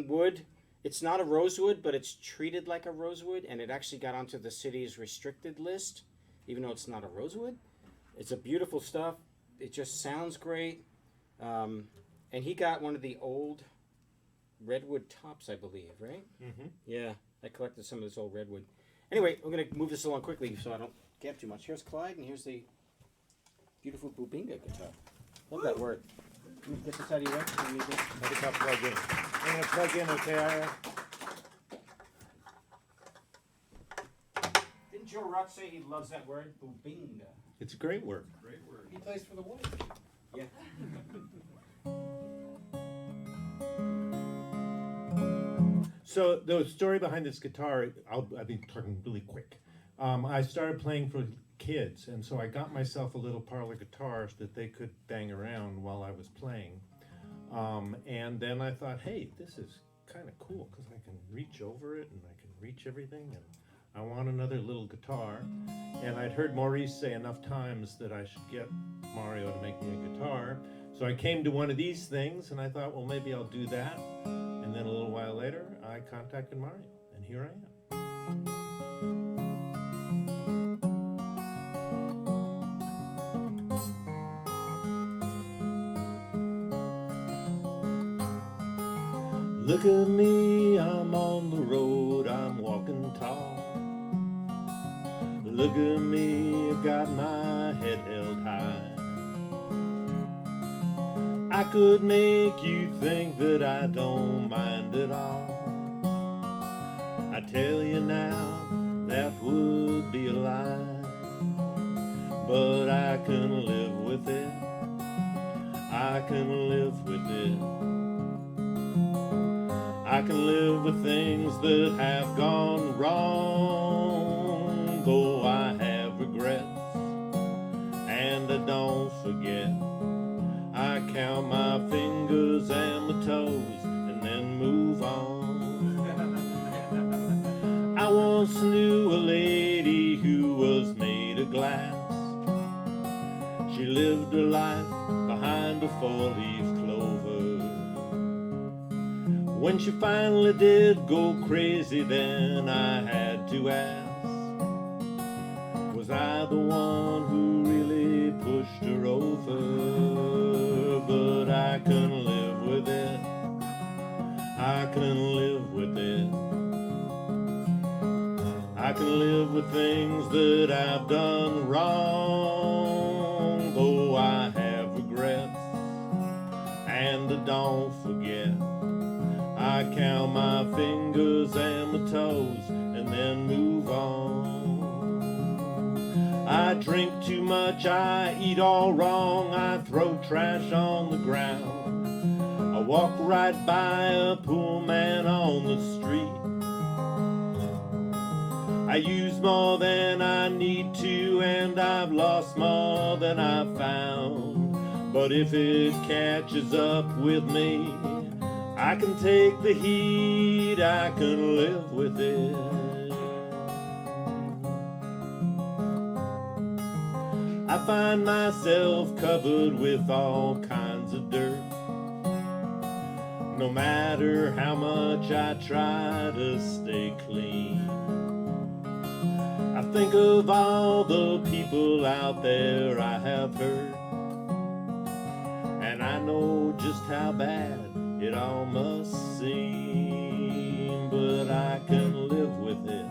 one wood. It's not a rosewood, but it's treated like a rosewood, and it actually got onto the city's restricted list, even though it's not a rosewood. It's a beautiful stuff. It just sounds great. And he got one of the old redwood tops, I believe, right? Mm-hmm. Yeah, I collected some of this old redwood. Anyway, we're going to move this along quickly so I don't gap too much. Here's Clyde, and here's the beautiful Bubinga guitar. Love that word. Can you get this out of your way? Let me plug in. I'm going to plug in, okay? Didn't Joe Rock say he loves that word? Bubinga. It's a great word. Great word. He plays for the Wolves. Yeah. So the story behind this guitar, I'll be talking really quick. I started playing for kids, and so I got myself a little parlor guitar that they could bang around while I was playing. And then I thought, hey, this is kind of cool because I can reach over it and I can reach everything, and I want another little guitar. And I'd heard Maurice say enough times that I should get Mario to make me a guitar. So I came to one of these things, and I thought, well, maybe I'll do that. And then a little while later, I contacted Mario, and here I am. Look at me, I'm on the road, I'm walking tall. Look at me, I've got my head held high. I could make you think that I don't mind at all. I tell you now, that would be a lie. But I can live with it. I can live with it. I can live with things that have gone wrong, though I have regrets, and I don't forget. I count my fingers and my toes and then move on. I once knew a lady who was made of glass. She lived her life behind a four-leaf clover. When she finally did go crazy, then I had to ask, was I the one who really pushed her over? But I can live with it. I can live with it. I can live with things that I've done wrong, though I have regrets, and I don't forget. I count my fingers and my toes and then move on. I drink too much, I eat all wrong, I throw trash on the ground. I walk right by a poor man on the street. I use more than I need to, and I've lost more than I've found. But if it catches up with me, I can take the heat, I can live with it. I find myself covered with all kinds of dirt. No matter how much I try to stay clean, I think of all the people out there I have hurt, and I know just how bad it all must seem, but I can live with it.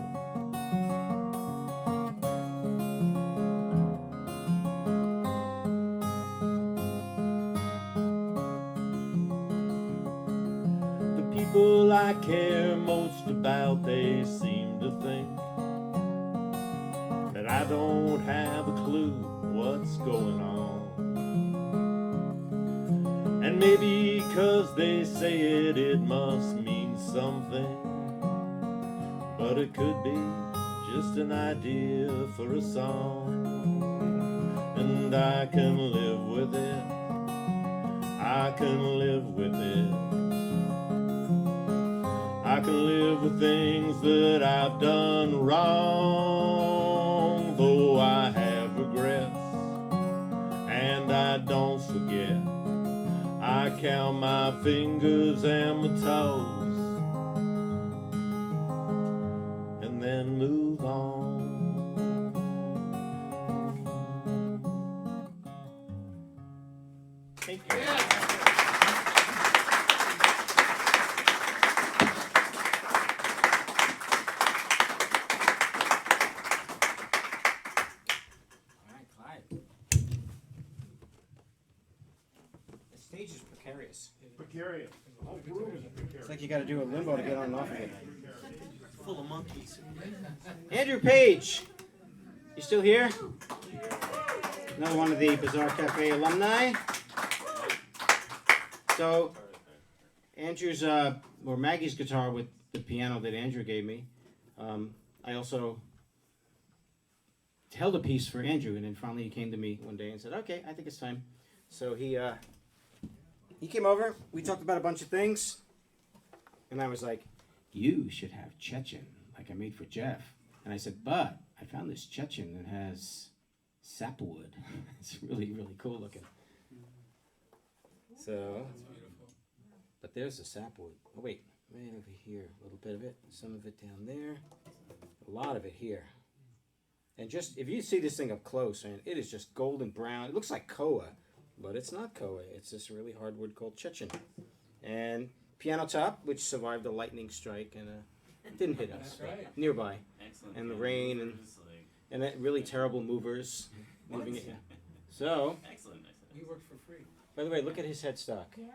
The people I care most about, they seem to think that I don't have a clue what's going on. And maybe 'cause they say it, it must mean something. But it could be just an idea for a song. And I can live with it. I can live with it. I can live with things that I've done wrong, though I have regrets, and I don't forget. I count my fingers and my toes Thank you. All right, Clyde. The stage is precarious. Precarious. It's like you got to do a limbo to get on and off of it. Full of monkeys. Andrew Page, you still here? Another one of the Bizarre Cafe alumni. So, Andrew's, or Maggie's guitar with the piano that Andrew gave me. I also held a piece for Andrew, and then finally he came to me one day and said, "Okay, I think it's time." So he came over. We talked about a bunch of things, and I was like, "You should have Chechen, like I made for Jeff." And I said, "But I found this Chechen that has sapwood. It's really, really cool looking." So, but there's the sapwood. Oh wait, right over here, a little bit of it, some of it down there, a lot of it here. And just, if you see this thing up close, man, it is just golden brown. It looks like koa, but it's not koa. It's this really hard wood called Chechen. And piano top, which survived a lightning strike and didn't hit us, Right. nearby. Excellent. And the rain and that really terrible movers moving it. So, Excellent. You work for free. by the way, look at his headstock. Yeah,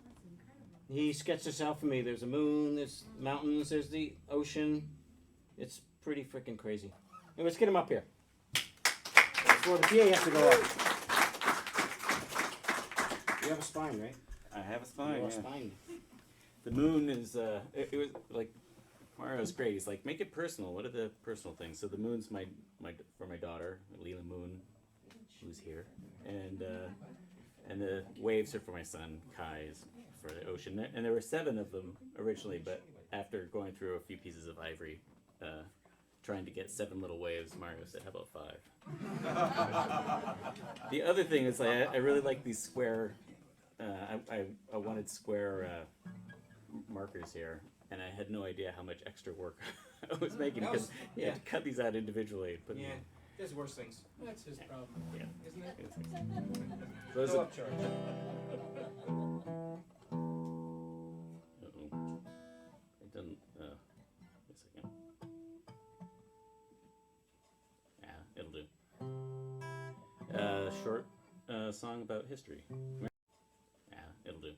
that's incredible. He sketched this out for me. There's a moon, there's mountains, there's the ocean. It's pretty freaking crazy. Anyway, let's get him up here. Before the PA has to go up. You have a spine, right? I have a You spine. have a Yeah. spine. The moon is. It was like Mario's great. He's like, make it personal. What are the personal things? So the moon's my for my daughter, Leland Moon, who's here, and the waves are for my son Kai, is for the ocean. And there were 7 of them originally, but after going through a few pieces of ivory, trying to get 7 little waves, Mario said, "How about 5?" The other thing is, I really like these square. I wanted square markers here, and I had no idea how much extra work I was making because you had to cut these out individually and put them in. There's worse things. That's his problem, Yeah. isn't it? Those No are, upcharge. uh-oh. It doesn't, wait a second. Yeah, it'll do. Short song about history. Yeah, it'll do.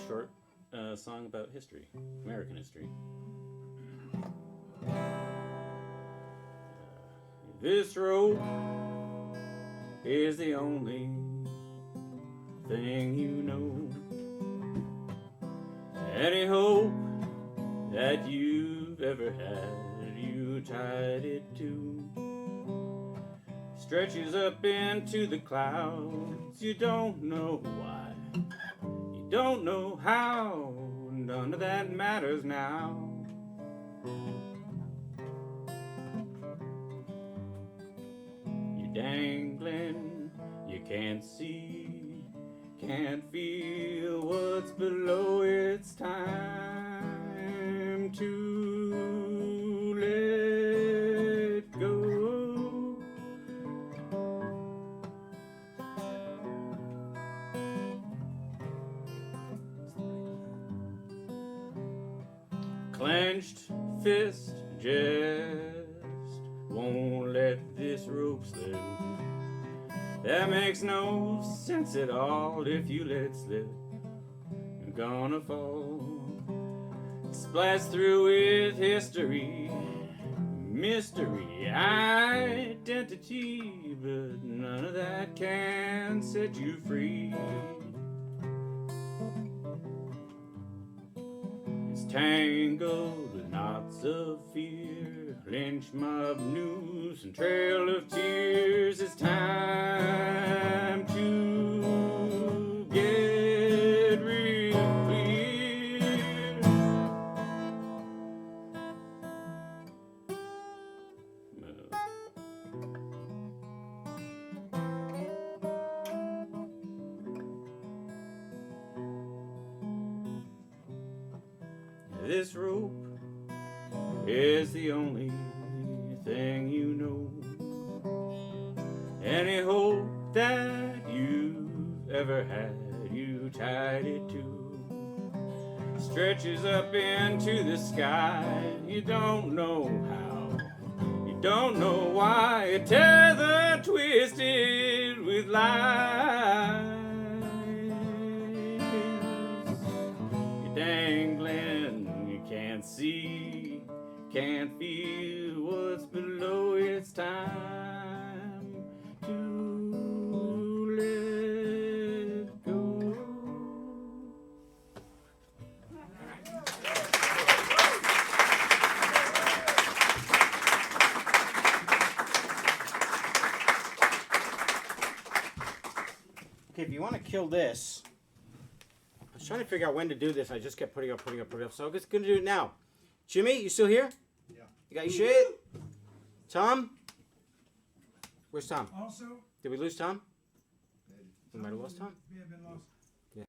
Short song about history, American history. This road is the only thing you know. Any hope that you've ever had, you tied it to. Stretches up into the clouds, you don't know why, you don't know how, none of that matters now. You're dangling, you can't see, can't feel what's below. It's time to let go. Clenched fist just won't let this rope slip. That makes no sense at all. If you let it slip, you're gonna fall. Splash through with history, mystery, identity, but none of that can set you free. It's tangled with knots of fear, lynch mob news and trail of tears. It's time to get real clear. This rope is the only thing you know. Any hope that ever had you tied it to. Stretches up into the sky. You don't know how, you don't know why. A tether twisted with lies. You're dangling, you can't see, can't feel what's below. It's time to let go. Okay, if you want to kill this, I was trying to figure out when to do this. I just kept putting up. So I'm just going to do it now. Jimmy, you still here? Yeah. You got your shit? Tom? Where's Tom? Also, Did we lose Tom? We might have lost Tom. may have been lost.